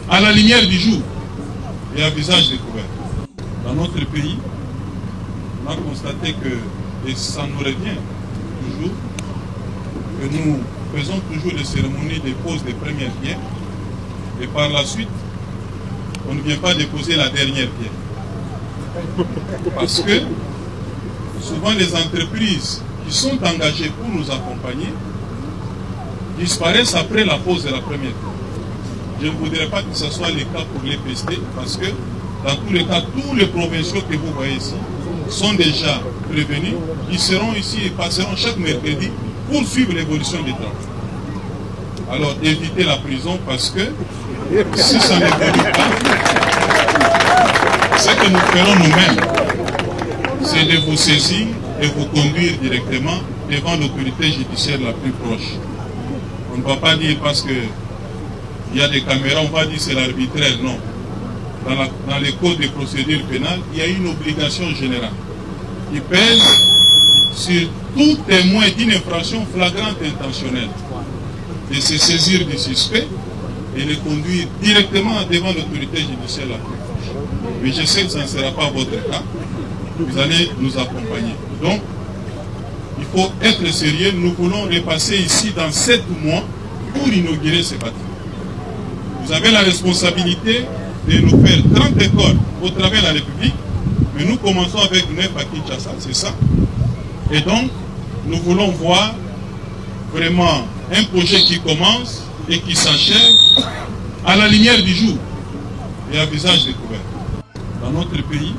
à la lumière du jour et à visage découvert. Dans notre pays, on a constaté que, et ça nous revient toujours, que nous faisons toujours des cérémonies de pose des premières pierres et par la suite, on ne vient pas déposer la dernière pierre. Parce que souvent les entreprises qui sont engagées pour nous accompagner disparaissent après la pose de la première pierre. Je ne voudrais pas que ce soit le cas pour les PST parce que dans tous les cas, tous les provinciaux que vous voyez ici sont déjà prévenus. Ils seront ici et passeront chaque mercredi pour suivre l'évolution des travaux. Alors évitez la prison parce que si ça n'évolue pas, ce que nous ferons nous-mêmes, c'est de vous saisir et vous conduire directement devant l'autorité judiciaire la plus proche. On ne va pas dire parce qu'il y a des caméras, on va dire c'est l'arbitraire, non. Dans les codes de procédure pénale, il y a une obligation générale qui pèse sur tout témoin d'une infraction flagrante intentionnelle de se saisir du suspect et le conduire directement devant l'autorité judiciaire la plus proche. Mais je sais que ça ne sera pas votre cas. Vous allez nous accompagner. Donc, il faut être sérieux. Nous voulons repasser ici dans 7 mois pour inaugurer ces bâtiments. Vous avez la responsabilité de nous faire 30 écoles au travers de la République, mais nous commençons avec 9 à Kinshasa, c'est ça. Et donc, nous voulons voir vraiment un projet qui commence et qui s'achève à la lumière du jour et à visage découvert. Dans notre pays,